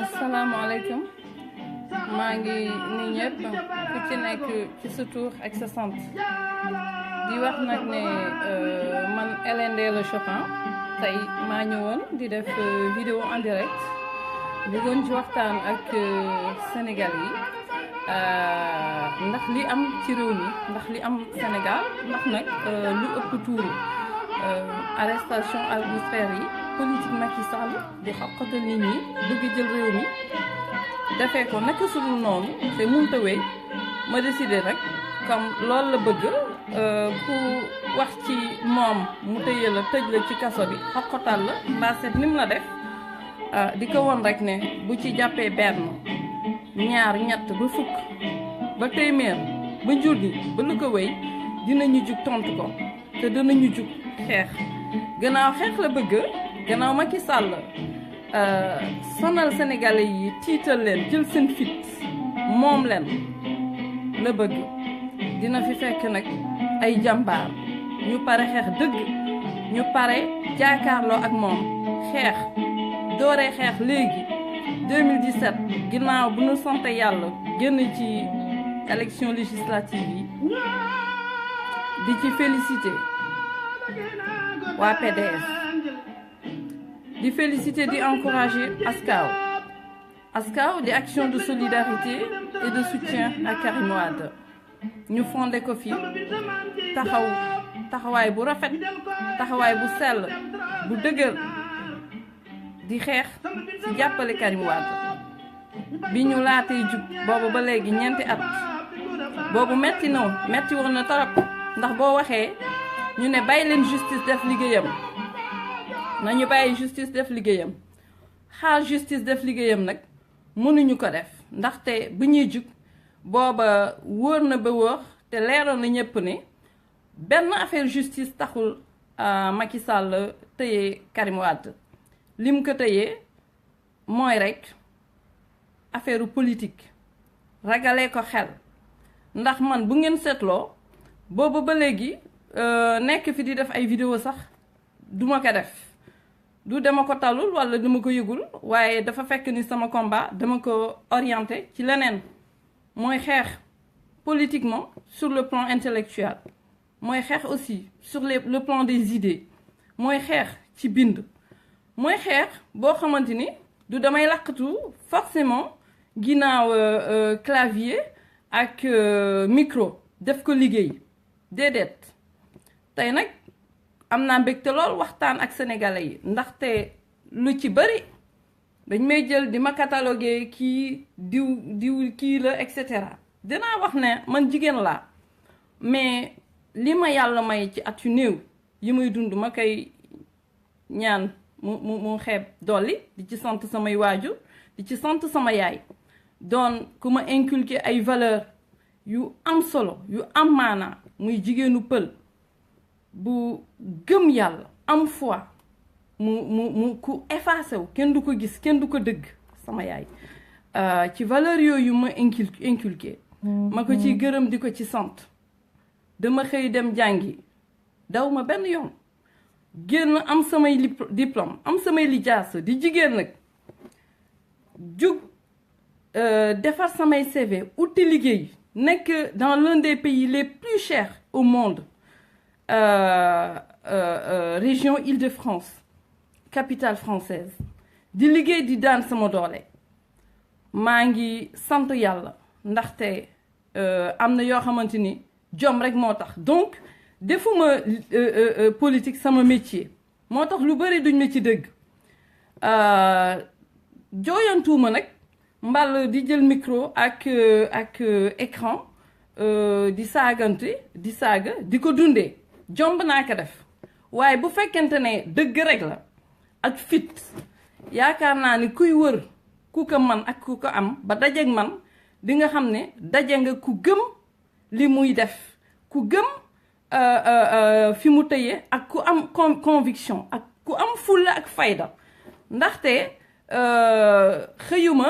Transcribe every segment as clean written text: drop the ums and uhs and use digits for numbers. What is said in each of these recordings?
asalaamaaleykum maa ngi ni ñëpp ku ci nekk ci sa tur ak sa sant di wax nag ne man Hélène Ndella Chopin tey maa ñëwoon di def vidéo en direct bëggoon ci waxtaan ak Sénégal yi ndax li am ci réew mi ndax li am Sénégal ndax nag lu ëpp tuuru arrestation arbitraire yi politique Macky Sall di xaqatal nit ñi bëgg jël réew mi defee ko naka sudul noonu te mënta wéy ma décidé nag comme loolu la bëgg ku wax ci moom mu tëye la tëj la ci kaso bi xaqatal la mbaa seet ni mu la def di ko woon rek ne bu ci jàppee benn ñaar ñett ba fukk ba téeméer ba junni ba lu ko wéy dinañu jug tontu ko te dinañu jug xeex gannaaw xeex la bëgg gannaaw Macky Sall sonal sénégalais yi tiital leen jël seen fit moom leen la bëgg dina fi fekk nag ay jàmbaar ñu pare xeex dëgg ñu pare jaakaarloo ak moom xeex dooree xeex léegi 2017 ginnaaw bu ñu sant yàlla génn ci élection législative yi di ci félicité waa PDS di féliciter di encourager ASCAW di action de solidarité et de soutien à Karim Wade ñu fondé ko fi taxawaay bu rafet taxawaay bu sell bu dëgër di xeex ci jàppale Karim Wade bi ñu laatee jug boobu ba léegi ñeenti at boobu metti woon na torop ndax boo waxee ñu ne bàyyi leen justice def liggéeyam nañu bàyyi justice def liggéeyam xaar justice def liggéeyam nag mënuñu ko def ndaxte bu ñuy jug booba wóor na ba wóor te leeroon na ñëpp ne benn affaire justice taxul Macky Sall tëye Karim Wade lim ko tëyee mooy rek affaire politique ragalee ko xel ndax man bu ngeen seetloo booba ba léegi nekk fi di def ay vidéo sax duma ko def du dama ko talul wala dama ko yëgul waaye dafa fekk ni sama combat dama ko orienté ci leneen mooy xeex politiquement sur le plan intellectuel mooy xeex aussi sur le plan des idées mooy xeex ci bind mooy xeex boo xamante ni du damay laqatu forcément ginnaaw clavier ak micro def ko liggéey déedéet tey nag am naa mbégte lool waxtaan ak sénégalais yi ndaxte lu ci bari dañ may jël di ma cataloguer kii diw kii la et cetera dinaa wax ne man jigéen laa mais li ma yàlla may ci at yu néew yi muy dund ma koy ñaan mu xeeb dolli di ci sant samay waajur di ci sant sama yaay doon ku ma inculquer ay valeurs yu am solo yu am maanaa muy jigéenu pël bu gëm yàlla am foi mu ku effacé wu kenn du ko gis kenn du ko dëgg sama yaay ci valeur yooyu ma inculqué ma ko ciy gërëm di ko ci sant dama xëy dem jàngi daw ma benn yoon génn am samay diplôme am samay lijaasa di jigéen nag jug defar samay CV uti liggéey nekk dans l'un des pays les plus chers au monde région Île-de-France capitale française di liggéey di daan sama doole maa ngi sant yàlla ndaxte am na yoo xamante ni jom rek moo tax donc defuma politique sama métier moo tax lu bari duñ ma ci dëgg jooyantuuma nag mbal di jël micro ak écran di saagante di saaga di ko dundee jomb naa ko def waaye bu fekkente ne dëgg rek la ak fit yaakaar naa ni kuy wër ku ko man ak ku ko am ba dajeeg man di nga xam ne daje nga ku gëm li muy def ku gëm fi mu tëye ak ku am conviction ak ku am fulla ak fayda ndaxte xëyuma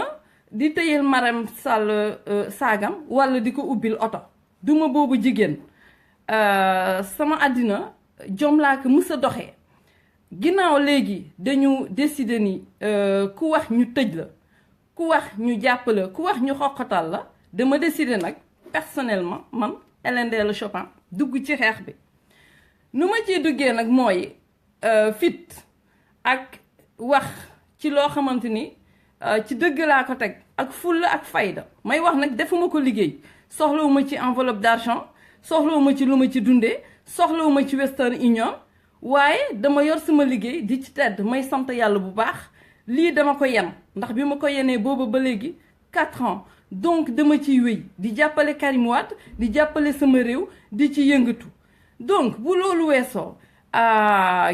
di tëyel Marème Sall saagam walla di ko ubbil oto duma boobu jigéen sama àddina jom laa ko mës a doxee ginnaaw léegi dañu décider ni ku wax ñu tëj la ku wax ñu jàpp la ku wax ñu xoqatal la dama décider nag personnellement man Hélène Ndella Chopin dugg ci xeex bi nu ma ciy duggee nag mooy fit ak wax ci loo xamante ni ci dëgg laa ko teg ak fulla ak fayda may wax nag defuma ko liggéey soxlawuma ci enveloppe d'argent soxlawuma ci lu ma ci dundee soxlawuma ci Western Union waaye dama yor sama liggéey di ci tedd may sant yàlla bu baax lii dama ko yen ndax bi ma ko yenee booba ba léegi 4 ans donc dama ciy wéy di jàppale Karim Wade di jàppale sama réew di ci yëngatu donc bu loolu weesoo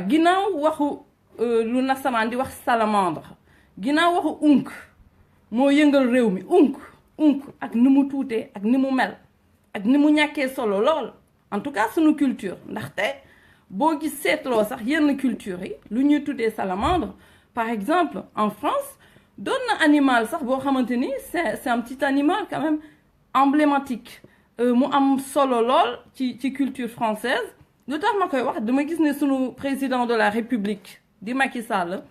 ginnaaw waxu lu nasaraan di wax salamandre ginnaaw waxu unk moo yëngal réew mi unk ak ni mu tuutee ak ni mu mel ak ni mu ñàkkee solo lool en tout cas sunu culture ndaxte boo gis seetloo sax yenn culture yi lu ñuy tuddee salamandre par exemple en France doon na animal sax boo xamante ni c'est un petit animal quand même emblématique mu am solo lool ci culture française lu tax ma koy wax dama gis ne sunu président de la République di Macky Sall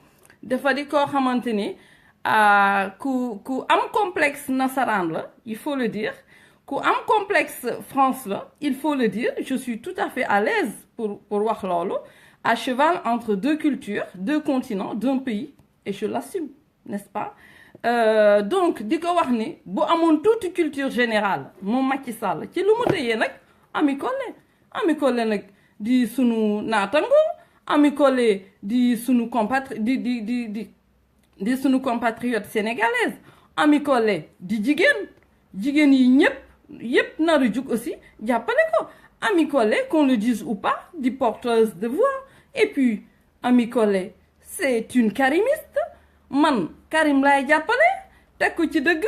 dafa di koo xamante ni ku am complexe nasaraan la il faut le dire ku am complexe France la il faut le dire je suis tout à fait à l'aise pour wax loolu à cheval entre deux cultures deux continents d'un pays et je l'assume n'est-ce pas donc di ko wax ni bu amoon toute culture générale moom Macky Sall ci lu mu tëyee nag Ami Collé nag di sunu naatango Ami Collé di sunu di sunu compatriote sénégalaise Ami Collé di jigéen yi yépp naru jug aussi jàppale ko Ami Collé qu'on le dise ou pas di porteuse de voix et puis Ami Collé c'est une karimiste man Karim laay jàppale teg ko ci dëgg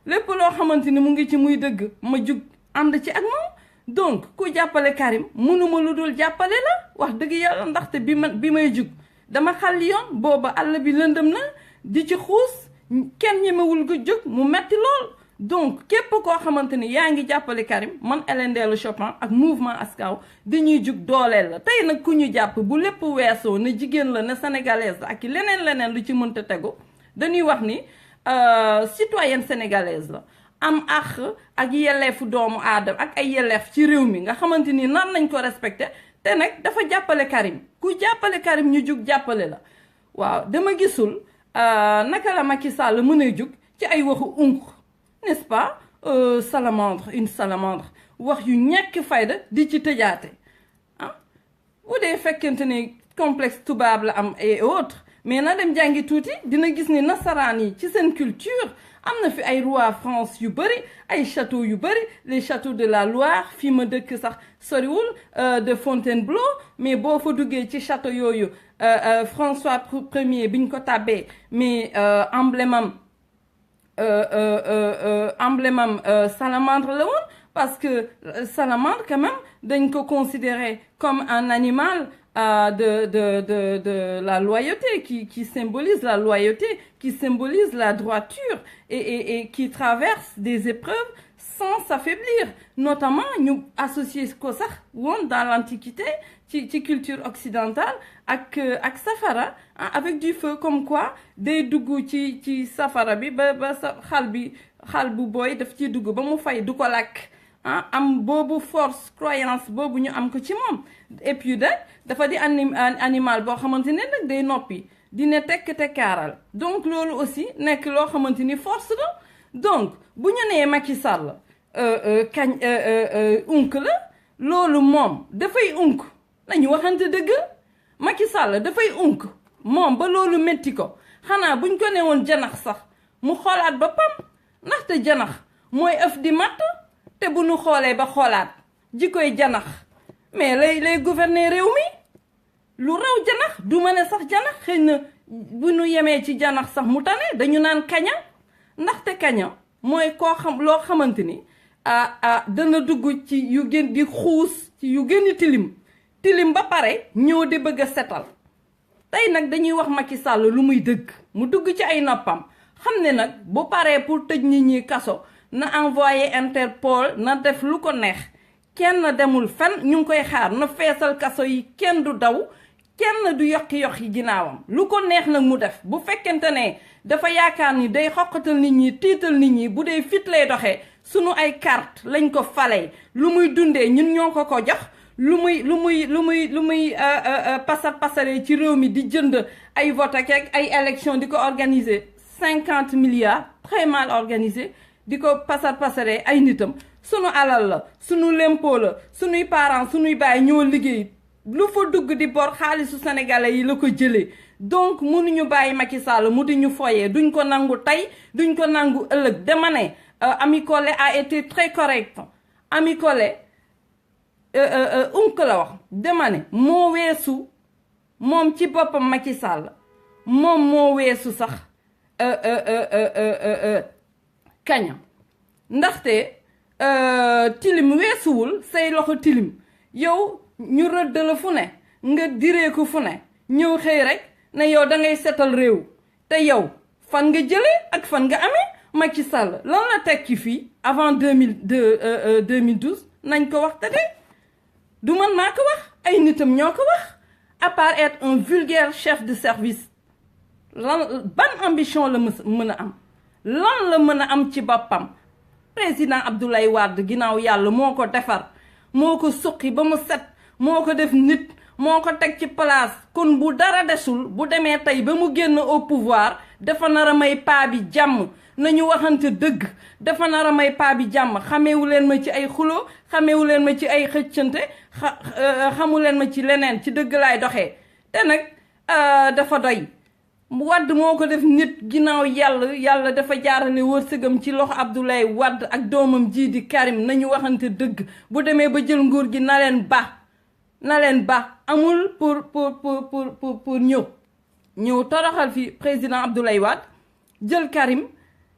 lépp loo xamante ni mu ngi ci muy dëgg ma jug ànd ci ak moom donc ku jàppale Karim mënuma lu dul jàppale la wax dëgg yàlla ndaxte bi may jug dama xàll yoon booba àll bi lëndëm na di ci xuus kenn ñemewul ko jóg mu metti lool donc képp koo xamante ni yaa ngi jàppale Karim man Hélène Ndella Chopin ak mouvement Askaw dañuy jug dooleel la tey nag ku ñu jàpp bu lépp weesoo ne jigéen la ne sénégalaise la ak leneen lu ci mënta tegu dañuy wax ni citoyenne sénégalaise la am ak yelleefu doomu aadama ak ay yelleef ci réew mi nga xamante ni nan nañ ko respecté te nag dafa jàppale Karim ku jàppale Karim ñu jug jàppale la waaw dama gisul naka la Macky Sall mën a jug ci ay waxu unk n'est-ce pas salamandre une salamandre wax yu ñàkk fayda di ci tëjaate bu dee fekkente ne complexe tubaab la am et autres mais na dem jàngi tuuti dina gis ni nasaraan yi ci seen culture am na fi ay roi France yu bëri ay château yu bëri les châteaux de la Loire fii ma dëkk sax soriwul de Fontainebleau mais boo fa duggee ci château yooyu François Ier bi ñu ko tàbbee mais emblémam salamandre la woon parce que salamandre quand même dañ ko considérer comme un animal de la loyauté qui symbolise la loyauté qui symbolise la droiture et qui traverse des épreuves sans s'affaiblir notamment ñu associé ko sax woon dans l'antiquité ci culture occidentale ak safara avec du feu comme quoi day dugg ci safara bi ba sa xal bu booy daf ciy dugg ba mu fay du ko lakk am boobu force croyance boobu ñu am ko ci moom et puis dafa di animal boo xamante ne nag day noppi dina tekk tekkaaral donc loolu aussi nekk loo xamante ni force la donc bu ñu nee Macky Sall unk la loolu moom dafay unk nañu waxante dëgg Macky Sall dafay unk moom ba loolu métti ko xanaa buñ ko ne woon janax sax mu xoolaat boppam ndaxte janax mooy ëf di matt te bu nu xoolee ba xoolaat jikoy janax mais lay gouverner réew mi lu raw janax du ma ne sax janax xëy na bu nu yemee ci janax sax mu tane dañu naan kaña ndaxte kaña mooy koo xam loo xamante ni dana dugg ci yu gën di xuus ci yu gën di tilim ba pare ñëw di bëgg a setal tey nag dañuy wax Macky Sall lu muy dëgg mu dugg ci ay noppam xam ne nag bu paree pour tëj nit ñi kaso na envoyé Interpol na def lu ko neex kenn demul fen ñu ngi koy xaar na feesal kaso yi kenn du daw kenn du yokki ginnaawam lu ko neex nag mu def bu fekkente ne dafa yaakaar ni day xoqatal nit ñi tiital nit ñi bu dee fit lay doxee sunu ay carte lañ ko falee lu muy dundee ñun ñoo ko jox lu muy pasaree ci réew mi di jënd ay vote ak ay élection di ko organiser 50 milliards très mal organisé di ko pasaree ay nitam sunu alal la sunu lempo la sunuy parents sunuy baay ñoo liggéey lu fa dugg di bor xaalisu sénégalais yi la ko jëlee donc mënuñu bàyyi Macky Sall mu di ñu foyee duñ ko nangu tey duñ ko nangu ëllëg dama ne Ami Collé a été très correct Ami Collé la wax dama ne moo weesu moom ci boppam Macky Sall moom moo weesu sax kaña ndaxte tilim weesuwul say loxo tilim yow ñu rëdd la fu ne nga diree ko fu ne ñëw xëy rek ne yow da ngay setal réew te yow fan nga jëlee ak fan nga amee Macky Sall lan la tekki fii avant 2012 nañ ko wax te de du man maa ko wax ay nitam ñoo ko wax à part être un vulgaire chef de service lan ban ambition la mën a am lan la mën a am ci boppam président Abdoulaye Wade ginnaaw yàlla moo ko defar moo ko suqi ba mu set moo ko def nit moo ko teg ci place kon bu dara desul bu demee tey ba mu génn au pouvoir dafa nar a may paa bi jàmm nañu waxante dëgg dafa nar a may paa bi jàmm xameewu leen ma ci ay xulo xameewu leen ma ci ay xëccante xamu leen ma ci leneen ci dëgg laay doxee te nag dafa doy Wade moo ko def nit ginnaaw yàlla dafa jaarale wërsëgam ci loxo Abdoulaye Wade ak doomam jii di Karim nañu waxante dëgg bu demee ba jël nguur gi na leen ba amul pour ñëw toroxal fi président Abdoulaye Wade jël Karim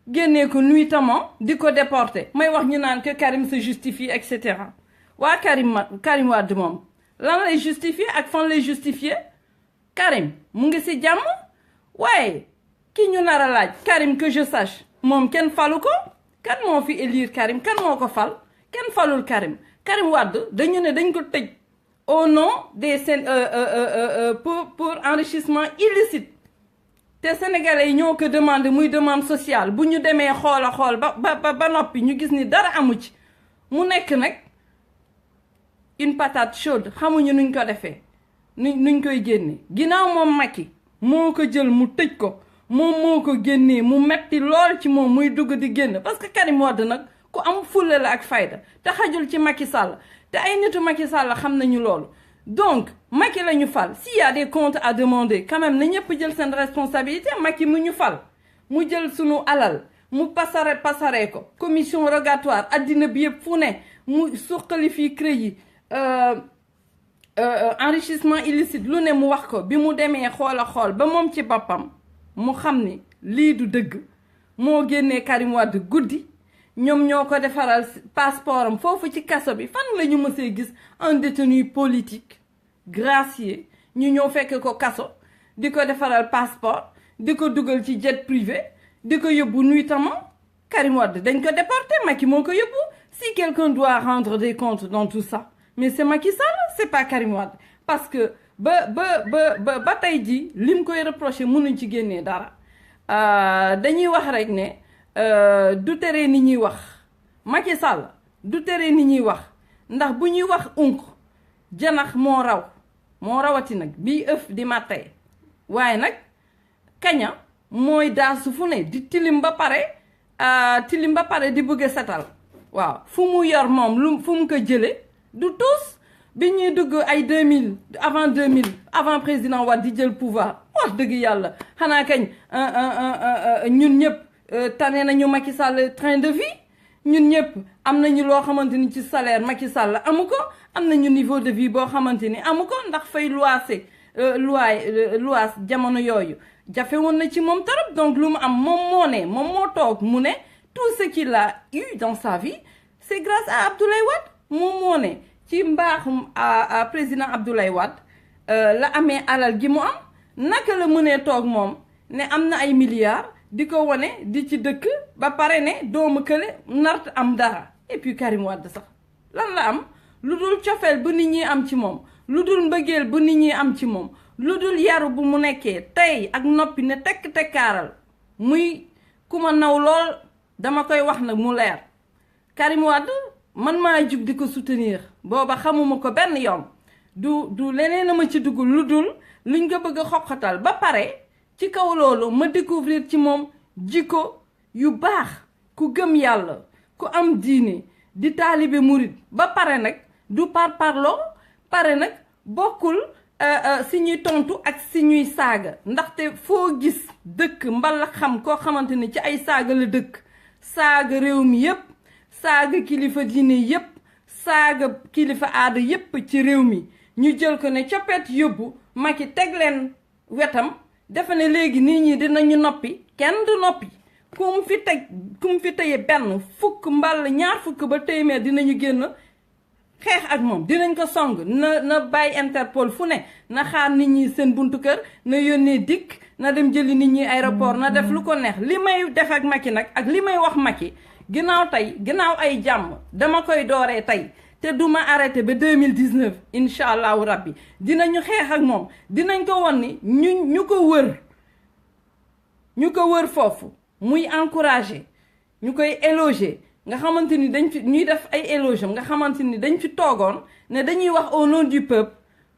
génnee ko nuitamment di ko déporter may wax ñu naan que Karim se justifie et cetera waa Karim Wade moom lan lay justifier ak fan lay justifier Karim mu ngi ci jàmm waaye ki ñu nar a laaj Karim que je sache moom kenn falu ko kan moo fi élire Karim kan moo ko fal kenn falul Karim Wade dañu ne dañ ko tëj au nom des pour enrichissement illicite te sénégalais yi ñoo ko demandé muy demande sociale bu ñu demee xool ba noppi ñu gis ni dara amu ci mu nekk nag une patate chaude xamuñu nuñ ko defee nuñ koy génne ginnaaw moom Macky moo ko jël mu tëj ko moom moo ko génnee mu metti lool ci moom muy dugg di génn parce que Karim Wade nag ku am fulla la ak fayda te xajul ci Macky Sall te ay nitu Macky Sall xam nañu loolu donc Macky la ñu fal s'il y a des comptes à demander quand même na ñëpp jël seen responsabilité Macky mu ñu fal mu jël sunu alal mu pasare ko commission rogatoire addina bi yëpp fu ne mu suqali fii crédit enrichissement illicite lu ne mu wax ko bi mu demee xool ba moom ci boppam mu xam ni lii du dëgg moo génnee Karim Wade guddi ñoom ñoo ko defaral passeport am foofu ci kaso bi fan la ñu mësee gis un détenu politique gracié ñu ñëw fekk ko kaso di ko defaral passeport di ko dugal ci jet privé di ko yóbbu nuitamment Karim Wade dañ ko déporté Macky moo ko yóbbu si quelqu'un doit rendre des comptes dans tout ça mais c'est Macky Sall c'est pas Karim Wade parce que ba tey ji lim koy reproché mënuñ ci génnee dara dañuy wax rek ne du tere ni ñuy wax Macky Sall du tere ni ñuy wax ndax bu ñuy wax janax moo rawati nag bii ëf di mattee waaye nag kaña mooy daasu fu ne di tilim ba pare di bëgg a setal waaw fu mu yor moom fu mu ko jële du tous bi ñuy dugg ay 2000 avant président Wade di jël pouvoir wax dëgg yàlla xanaa kañ ñun ñëpp tane nañu Macky Sall train de vie ñun ñëpp am nañu loo xamante ni ci salaire Macky Sall amu ko am nañu niveau de vie boo xamante ni amu ko ndax fay luwaas jamono yooyu jafe woon na ci moom torop donc lu mu am moom moo toog mu ne tout ce qu'il a eu dans sa vie c'est grâce à Abdoulaye Wade moom moo ne ci mbaaxum président Abdoulaye Wade la amee alal gi mu am naka la mënee toog moom ne am na ay milliards di ko wane di ci dëkk ba pare ne doomu kële nart am dara et puis Karim Wade sax lan la am lu dul cofeel bu nit ñi am ci moom lu dul mbëggeel bu nit ñi am ci moom lu dul yaru bu mu nekkee tey ak noppi ne tekk tekkaaral muy ku ma naw lool dama koy wax nag mu leer Karim Wade man maa jug di ko soutenir booba xamuma ko benn yoon du leneen a ma ci dugg lu dul luñ ko bëgg a xoqatal ba pare ci kaw loolu ma découvrir ci moom jikko yu baax ku gëm yàlla ku am diine di taalibe murit ba pare nag du parloo pare nag bokkul si ñuy tontu ak si ñuy saaga ndaxte foo gis dëkk mbala xam koo xamante ni ci ay saaga la dëkk saaga réew mi yépp saaga kilifa diine yépp saaga kilifa aada yépp ci réew mi ñu jël ko ne coppet yóbbu Macky teg leen wetam dafa ne léegi nit ñi dinañu noppi kenn du noppi kum fi teye benn fukk mbal ñaar fukk ba téeméer dinañu génn xeex ak moom dinañ ko song na bàyyi Interpol fu ne na xaar nit ñi seen buntu kër na yónnee dikk na dem jëli nit ñi aéroport na def lu ko neex li may def ak Macky nag ak li may wax Macky ginnaaw ay jàmm dama koy dooree tey te duma arrêté ba 2019 incha allahu rabbi dinañu xeex ak moom dinañ ko won ni ñu ko wër foofu muy encouragé ñu koy éloger nga xamante ni dañ fi ñuy def ay éloge nga xamante ni dañ fi toogoon ne dañuy wax au nom du peuple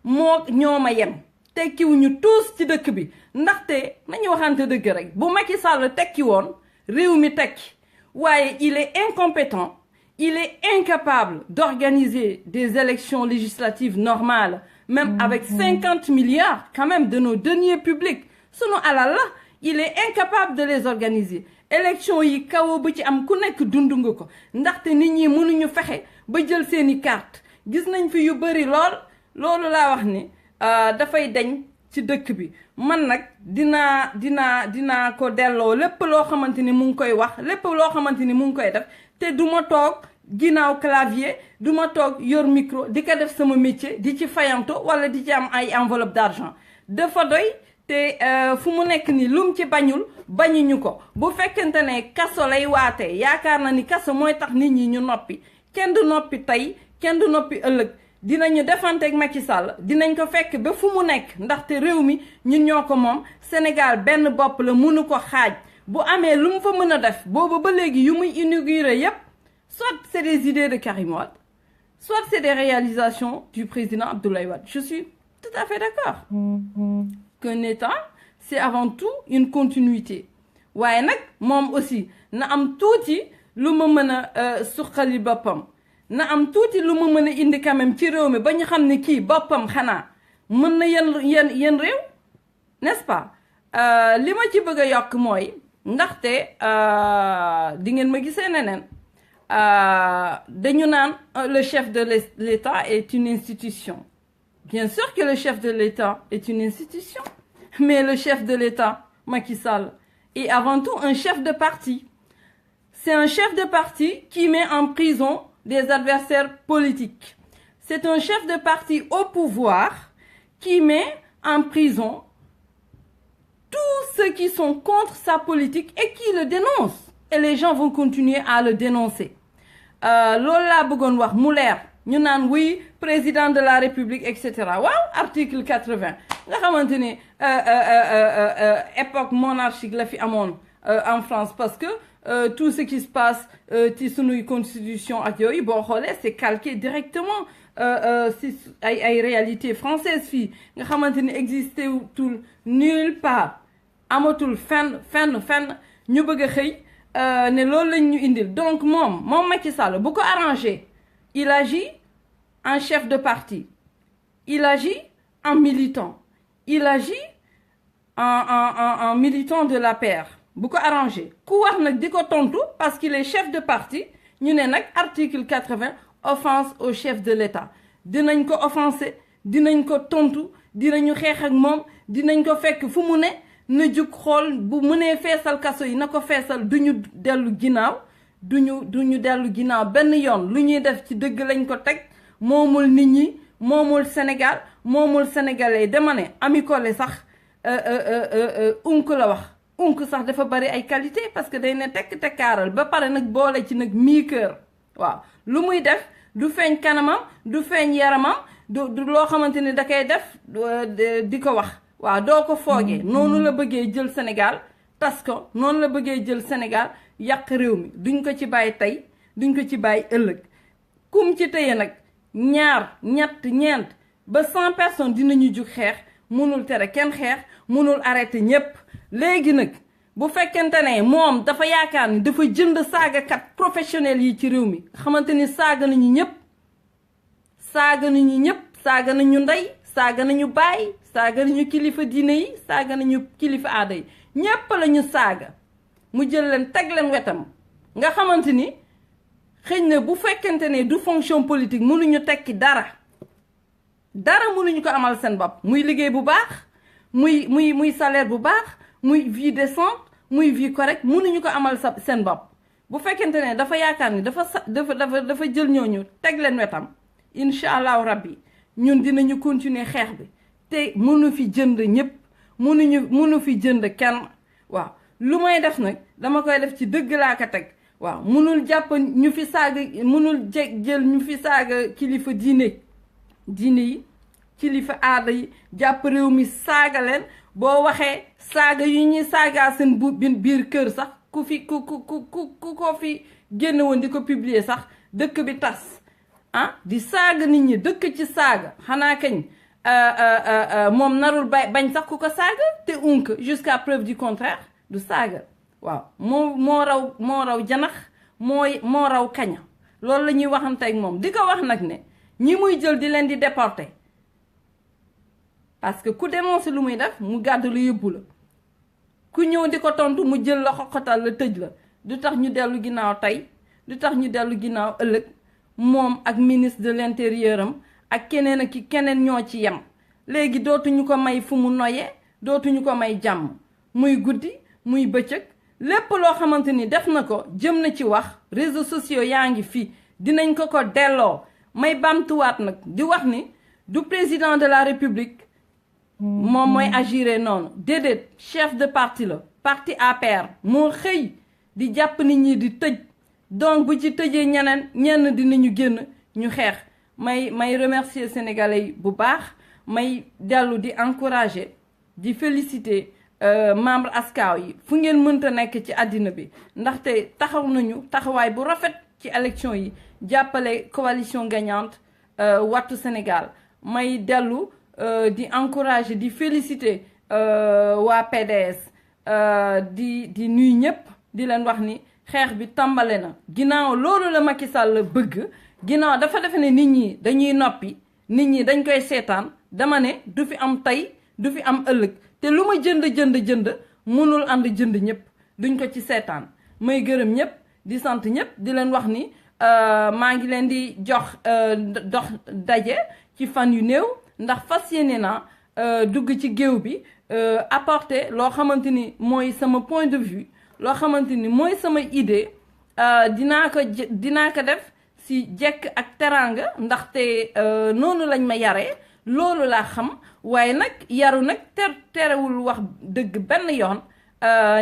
moo ñooma yem tekkiwuñu tous ci dëkk bi ndaxte nañu waxante dëgg rek bu Macky Sall tekki woon réew mi tekki waaye il est incompétent il est incapable d'organiser des élections législatives normales même avec 50 milliards quand même de nos deniers publics sunu alal la il est incapable de les organiser élection yi kawo ba ci am ku nekk dund nga ko ndaxte nit ñi mënuñu fexe ba jël seeni carte gis nañ fi yu bari loolu laa wax ni dafay dañ ci dëkk bi man nag dinaa ko delloo lépp loo xamante ni mu ngi koy wax lépp loo xamante ni mu ngi koy def te du ma toog ginnaaw clavier du ma toog yor micro di ko def sama métier di ci fayanto wala di ci am ay enveloppe d'argent dafa doy te fu mu nekk ni lum ci bañuñu ko bu fekkente ne kaso lay waatee yaakaar na ni kaso mooy tax nit ñi ñu noppi kenn du noppi tey kenn du noppi ëllëg dinañu defante ak Macky Sall dinañ ko fekk ba fu mu nekk ndaxte réew mi ñun ñoo ko moom Sénégal benn bopp la mënu ko xaaj bu amee lu mu fa mën a def boobu ba léegi yu muy inauguré yépp soit c'est des idées de Karim Wade soit c'est des réalisations du président Abdoulaye Wade je suis tout à fait d'accord qu'un État c'est avant tout une continuité waaye nag moom aussi na am tuuti lu ma mën a suqali boppam na am tuuti lu ma mën a indi quand même ci réew mi ba ñu xam ne kii boppam xanaa mën na yéen réew n'est-ce pas li ma ci bëgg a yokk mooy ndaxte di ngeen ma gisee neneen dañu naan le chef de l'État est une institution bien sûr que le chef de l'État est une institution mais le chef de l'État Macky Sall est avant tout un chef de parti c'est un chef de parti qui met en prison des adversaires politiques c'est un chef de parti au pouvoir qui met en prison tous ceux qui sont contre sa politique et qui le dénoncent et les gens vont continuer à le dénoncer loolu laa bëggoon wax mu leer ñu naan oui président de la République et cetera waaw article 80 nga xamante ni époque monarchique la fi amoon en France parce que tout ce qui se passe ci sunuy constitution ak yooyu boo xoolee c'est calqué directement si ay réalité française fii nga xamante ni existé tul nulle part amatul fenn ñu bëgg a xëy ne loolu lañ ñu indil donc moom Macky Sall bu ko arrangé il agit en chef de parti il agit en militant il agit en militant de l'APR bu ko arrangé ku wax nag di ko tontu parce qu'il est chef de parti ñu ne nag article 80 offense au chef de l'État dinañ ko offensé dinañ ko tontu dinañu xeex ak moom dinañ ko fekk fu mu ne na jug xool bu mënee feesal kaso yi na ko feesal duñu dellu ginnaaw duñu dellu ginnaaw benn yoon lu ñuy def ci dëgg lañ ko teg moomul nit ñi moomul Sénégal moomul sénégalais dama ne Ami Collé sax unk la wax unk sax dafa bari ay qualité parce que day ne tekk tekkaaral ba pare nag boole ci nag mii kër waaw lu muy def du feeñ kanamam du feeñ yaramam du loo xamante ni da koy def di ko wax waaw doo ko foogee noonu la bëggee jël Sénégal tas ko noonu la bëggee jël Sénégal yàq réew mi duñ ko ci bàyyi tey duñ ko ci bàyyi ëllëg kum ci tëye nag ñaar ñett ñeent ba 100 personnes dinañu jug xeex mënul tere kenn xeex mënul arrêté ñépp léegi nag bu fekkente ne moom dafa yaakaar ni dafa jënd saagakat professionnel yi ci réew mi xamante ni saaga nañu ñépp saaga nañu ndey saaga nañu baay saaga nañu kilifa diine yi saaga nañu kilifa aada yi ñépp lañu saaga mu jël leen teg leen wetam nga xamante ni xëy na bu fekkente ne du fonction politique mënuñu tekki dara mënuñu ko amal seen bopp muy liggéey bu baax muy salaire bu baax muy vie décente muy vie correcte mënuñu ko amal seen bopp bu fekkente ne dafa yaakaar ni dafa jël ñooñu teg leen wetam incha allahu rabbi ñun dinañu continuer xeex bi te mënu fi jënd ñëpp mënu fi jënd kenn waaw lu may def nag dama koy def ci dëgg laa ko teg waaw mënul jàpp ñu fi saaga mënul jël ñu fi saaga kilifa diine yi kilifa aada yi jàpp réew mi saaga leen boo waxee saaga yu ñuy saagaa seen biir kër sax ku ko fi génn woon di ko publier sax dëkk bi tas di saaga nit ñi dëkk ci saaga xanaa kañ moom narul bañ sax ku ko saaga te jusqu'à preuve du contraire du saaga waaw moo raw janax moo raw kaña loolu la ñuy waxante ak moom di ko wax nag ne ñi muy jël di leen di déporter parce que ku dénoncé lu muy def mu gàddu lu yóbbu la ku ñëw di ko tontu mu jël la xoxotal la tëj la du tax ñu dellu ginnaaw tey du tax ñu dellu ginnaaw ëllëg moom ak ministre de l'intérieur am ak keneen ak keneen ñoo ci yem léegi dootuñu ko may fu mu noyee dootuñu ko may jàmm muy guddi muy bëccëg lépp loo xamante ni def na ko jëm na ci wax réseaux sociaux yaa ngi fi dinañ ko delloo may bamtuwaat nag di wax ni du président de la république moom mooy agiré noonu déedéet chef de parti la parti APR moo xëy di jàpp nit ñi di tëj donc bu ci tëjee ñenn dinañu génn ñu xeex may remercier sénégalais yi bu baax may dellu di encourager di féliciter membre askaaw yi fu ngeen mënta nekk ci àddina bi ndaxte taxaw nañu taxawaay bu rafet ci élection yi jàppale coalition gagnante Wattu Sénégal may dellu di encourager di féliciter waa PDS di nuyu ñëpp di leen wax ni xeex bi tàmbale na ginnaaw loolu la Macky Sall bëgg ginnaaw dafa defe ne nit ñi dañuy noppi nit ñi dañ koy seetaan dama ne du fi am tey du fi am ëllëg te lu ma jënd mënul ànd jënd ñëpp duñ ko ci seetaan may gërëm ñëpp di sant ñëpp di leen wax ni maa ngi leen di dox daje ci fan yu néew ndax fas yéene naa dugg ci géew bi apporter loo xamante ni mooy sama point de vue loo xamante ni mooy sama idée dinaa ko def si jekk ak teraanga ndaxte noonu lañ ma yaree loolu laa xam waaye nag yaru nag terewul wax dëgg benn yoon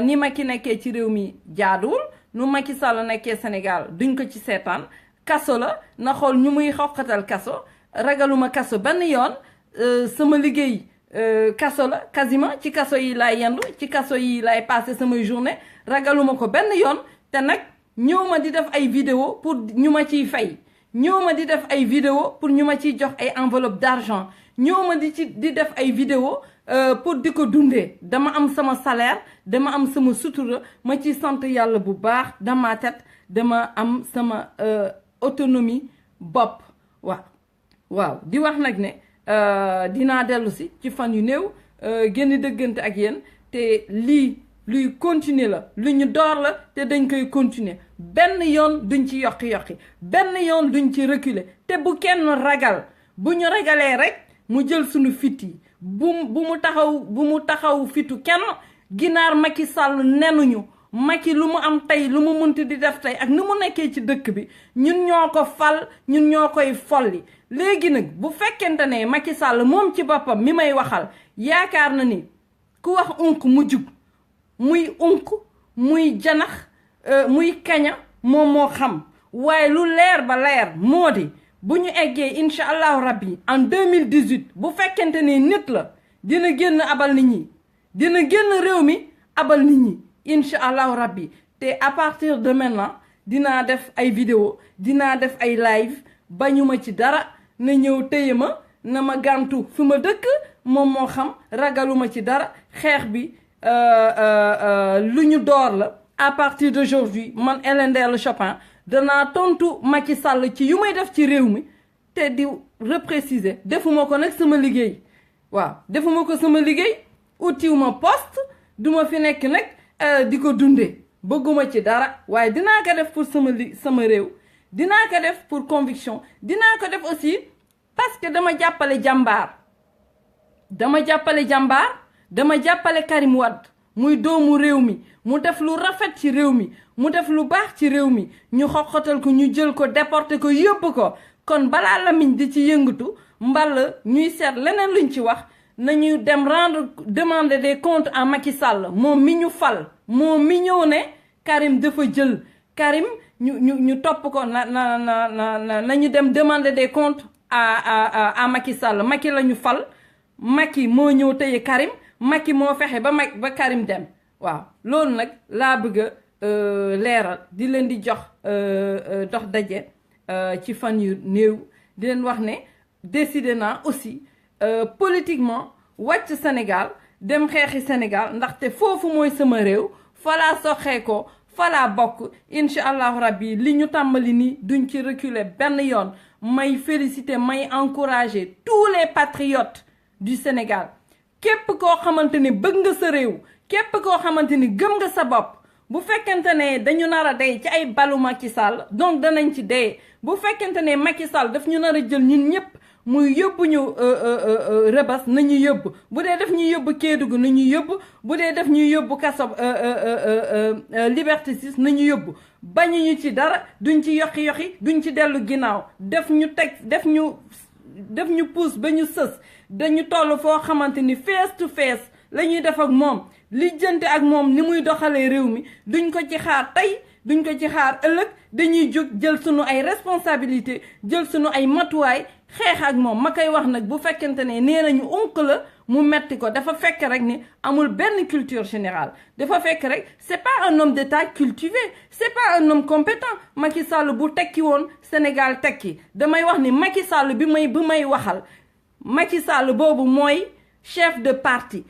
ni Macky nekkee ci réew mi jaaduwul nu Macky Sall nekkee Sénégal duñ ko ci seetaan kaso la na xool ñu muy xoqatal kaso ragaluma kaso benn yoon sama liggéey kaso la quasiment ci kaso yi laay yendu ci kaso yi laay passé samay journée ragaluma ko benn yoon te nag ñëw ma di def ay vidéo pour ñu ma ciy fay ñëw ma di def ay vidéo pour ñu ma ciy jox ay enveloppe d'argent ñëw ma di def ay vidéo pour di ko dundee dama am sama salaire dama am sama sutura ma ciy sant yàlla bu baax dans ma tête dama am sama autonomie bopp waaw di wax nag ne dinaa dellu si ci fan yu néew génn dëggante ak yéen te luy continuer la lu ñu door la te dañ koy continuer benn yoon duñ ci yokki benn yoon duñ ci reculer te bu kenn ragal bu ñu ragalee rek mu jël suñu fit yi bu mu taxaw fitu kenn ginaar Macky Sall nenuñu Macky lu mu am tey lu mu munti di def tey ak ni mu nekkee ci dëkk bi ñun ñoo ko fal ñun ñoo koy folli léegi nag bu fekkente ne Macky Sall moom ci boppam mi may waxal yaakaar na ni ku wax mu jub muy muy janax muy kaña moom moo xam waaye lu leer ba leer moo di bu ñu eggee incha allahu rabbi en 2018 bu fekkente ne nit la dina génn abal nit ñi dina génn réew mi abal nit ñi incha allahu rabbi te à partir de maintenant dinaa def ay vidéo dinaa def ay live bañuma ci dara na ñëw téye ma na ma gàntu fi ma dëkk moom moo xam ragaluma ci dara xeex bi lu ñu door la à partir d'aujourd'hui man Hélène Ndella Chopin danaa tontu Macky Sall ci yu may def ci réew mi te di repréciser defuma ko nag sama liggéey waaw defuma ko sama liggéey utiwuma poste duma fi nekk nag di ko dundee bëgguma ci dara waaye dinaa ko def pour sama réew dinaa ko def pour conviction dinaa ko def aussi parce que dama jàppale jàmbaar dama jàppale Karim Wade muy doomu réew mi mu def lu rafet ci réew mi mu def lu baax ci réew mi ñu xoxatal ko ñu jël ko déporté ko yóbbu ko kon balaa lamiñ di ci yëngatu mbal ñuy seet leneen luñ ci wax nañu dem demander des comptes à Macky Sall moom mi ñu fal moom mi ñëw ne Karim dafa jël Karim ñu topp ko nañu dem demander des comptes à Macky Sall Macky la ñu fal Macky moo ñëw tëye Karim Macky moo fexe ba Karim dem waaw loolu nag laa bëgg a leeral di leen di jox dox daje ci fan yu néew di leen wax ne décidé naa aussi politiquement wàcc Sénégal dem xeexi Sénégal ndaxte foofu mooy sama réew falaa soxee ko falaa bokk incha allahu rabbi li ñu tàmbali nii duñ ci reculer benn yoon may féliciter may encourager tous les patriotes du Sénégal képp koo xamante ni bëgg nga sa réew képp koo xamante ni gëm nga sa bopp bu fekkente ne dañu nar a dee ci ay balu Macky Sall donc danañ ci dee bu fekkente ne Macky Sall daf ñu nar a jël ñun ñëpp muy yóbbu ñu rëbas nañu yóbbu bu dee def ñuy yóbbu Kédougou nañu yóbbu bu dee def ñuy yóbbu kaso Liberté 6 nañu yóbbu bañuñu ci dara duñ ci yoxi duñ ci dellu ginnaaw def ñu pousse ba ñu sës dañu toll foo xamante ni face to face la ñuy def ak moom lijjante ak moom ni muy doxalee réew mi duñ ko ci xaar tey duñ ko ci xaar ëllëg dañuy jóg jël sunu ay responsabilité jël sunu ay matuwaay xeex ak moom ma koy wax nag bu fekkente ne nee nañu onk la mu metti ko dafa fekk rek ni amul benn culture générale dafa fekk rek c'est pas un homme d'état cultivé c'est pas un homme compétent Macky Sall bu tekki woon Sénégal tekki damay wax ni Macky Sall bi may waxal Macky Sall boobu mooy chef de parti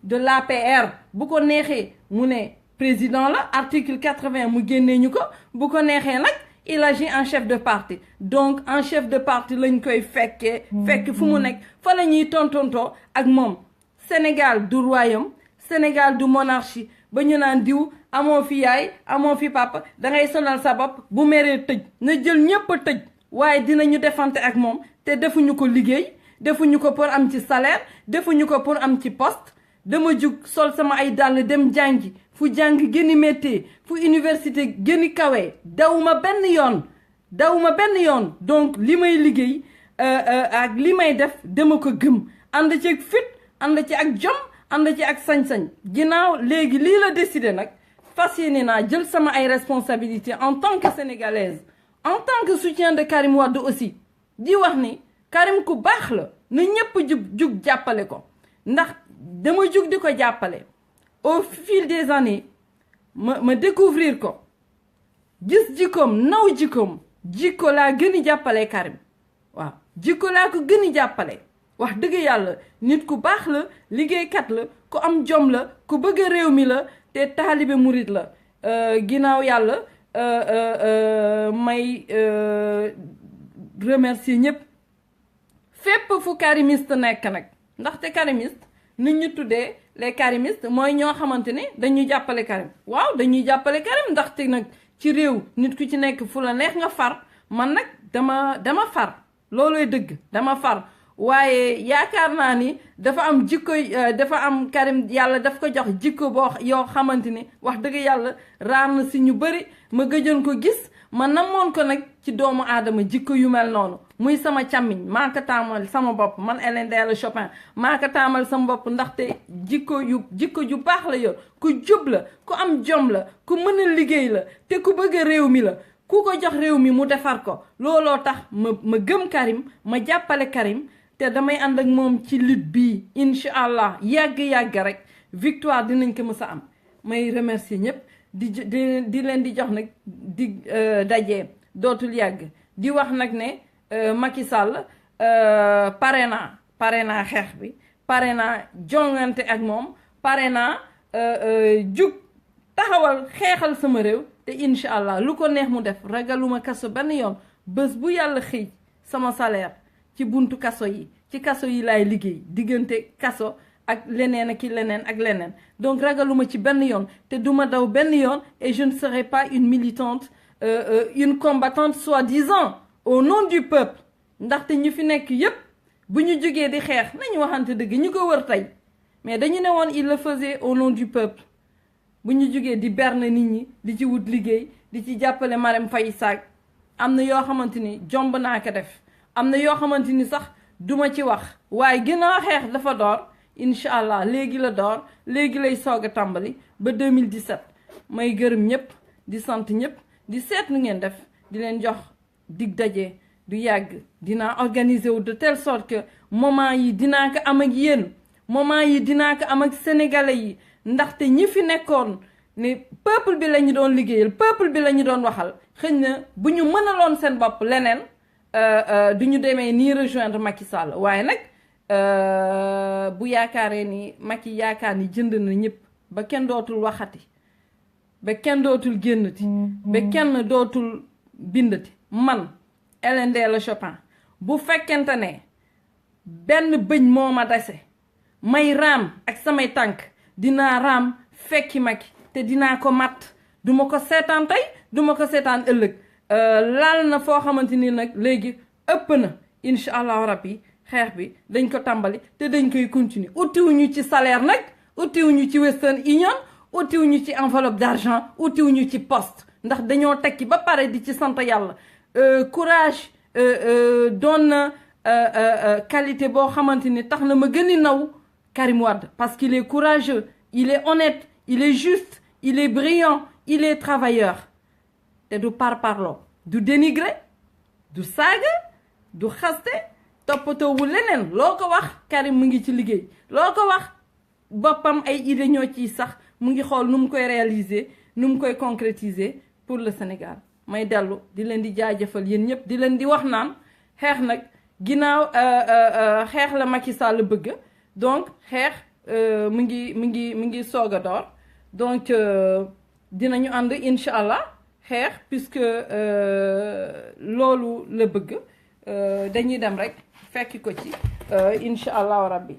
de l'APR bu ko neexee mu ne président la article 80 mu génnee ñu ko bu ko neexee nag il agit en chef de parti donc en chef de parti lañ koy fekk fu mu nekk fa la ñuy tontontoo ak moom Sénégal du royaume Sénégal du monarchie ba ñu naan diw amoo fi yaay amoo fi papa dangay sonal sa bopp bu meree tëj na jël ñépp a tëj waaye dinañu defante ak moom te defuñu ko liggéey defuñu ko pour am ci salaire defuñu ko pour am ci poste dama jug sol sama ay dàll dem jàngi fu jàng gëni métier fu université gëni kawee dawuma benn yoon donc li may liggéey ak li may def dama ko gëm ànd ci ak fit ànd ci ak jom ànd ci ak sañ-sañ ginnaaw léegi lii la décidé nag fas yéene naa jël sama ay responsabilités en tant que sénégalaise en tant que soutien de Karim Wade aussi di wax ni Karim ku baax la na ñëpp jug jàppale ko ndax dama jug di ko jàppale au fil des années ma découvrir ko gis jikkoom naw jikko laa gën a jàppale Karim waaw jikko laa ko gën a jàppale wax dëgg yàlla nit ku baax la liggéeykat la ku am jom la ku bëgg réew mi la te taalibe murit la ginnaaw yàlla may remercier ñëpp fépp fu karimiste nekk nag ndaxte karimiste nit ñu tuddee les karimistes mooy ñoo xamante ne dañuy jàppale Karim waaw dañuy jàppale Karim ndaxte nag ci réew nit ku ci nekk fu la neex nga far man nag dama far loolooy dëgg dama far waaye yaakaar naa ni dafa am jikko dafa am Karim yàlla daf ko jox jikko boo yoo xamante ni wax dëgg yàlla raar na si ñu bëri ma gëjoon ko gis ma namoon ko nag ci doomu aadama jikko yu mel noonu muy sama càmmiñ maa ko taamal sama bopp man Hélène Ndella Chopin maa ko taamal sama bopp ndaxte jikko ju baax la yor ku jub la ku am jom la ku mën a liggéey la te ku bëgg réew mi la ku ko jox réew mi mu defar ko looloo tax ma gëm Karim ma jàppale Karim te damay ànd ak moom ci lutte bii incha allah yàgg rek victoire dinañ ko mës a am may remercier ñëpp di leen di jox nag di daje dootul yàgg di wax nag ne Macky Sall pare naa xeex bi pare naa jongante ak moom pare naa jug taxawal xeexal sama réew te incha allah lu ko neex mu def ragaluma kaso benn yoon bés bu yàlla xëy sama salaire ci buntu kaso yi ci kaso yi laay liggéey diggante kaso ak leneen ak leneen donc ragaluma ci benn yoon te duma daw benn yoon et je ne serai pas une militante une combattante soi-disant au nom du peuple ndaxte ñu fi nekk yépp bu ñu jógee di xeex nañu waxante dëgg ñu ko wër tey mais dañu ne woon il le faisait au nom du peuple bu ñu jógee di berne nit ñi di ci wut liggéey di ci jàppale Marème Faye Sall am na yoo xamante ni jomb naa ko def am na yoo xamante ni sax duma ci wax waaye ginnaaw xeex dafa door incha allah léegi la door léegi lay soog a tàmbali ba 2017 may gërëm ñëpp di sant ñëpp di seet nu ngeen def di leen jox dig daje du yàgg dinaa organiser wu de telle sorte que moment yi dinaa ko am ak yéen moment yi dinaa ko am ak sénégalais yi ndaxte ñi fi nekkoon ne peuple bi la ñu doon liggéeyal peuple bi la ñu doon waxal xëy na bu ñu mënaloon seen bopp leneen du ñu demee nii rejoindre Macky Sall waaye nag bu yaakaaree ni Macky yaakaar ni jënd na ñëpp ba kenn dootul waxati ba kenn dootul génnati ba kenn dootul bindati man Hélène Ndella Chopin bu fekkente ne benn bëñ moo ma dese may raam ak samay tànk dinaa raam fekki Macky te dinaa ko mat duma ko seetaan tey duma ko seetaan ëllëg laal na foo xamante ni nag léegi ëpp na incha allahu rabbi xeex bi dañ ko tàmbali te dañ koy continuer utiwuñu ci salaire nag utiwuñu ci Western Union utiwuñu ci enveloppe d'argent utiwuñu ci poste ndax dañoo tekki ba pare di ci sant yàlla courage doon na qualité boo xamante ni tax na ma gën a naw Karim Wade parce qu'il est courageux il est honnête il est juste il est brillant il est travailleur te du parparloo du dénigrer du saaga du xaste toppatoowu leneen loo ko wax Karim mu ngi ci liggéey loo ko wax boppam ay idée ñoo ciy sax mu ngi xool nu mu koy réaliser nu mu koy concrétiser pour le Sénégal may dellu di leen di jaajëfal yéen ñëpp di leen di wax naan xeex nag ginnaaw xeex la Macky Sall bëgg donc xeex mu ngi soog a door donc dinañu ànd incha allah xeex puisque loolu la bëgg dañuy dem rek fekki ko ci incha allahu rabbi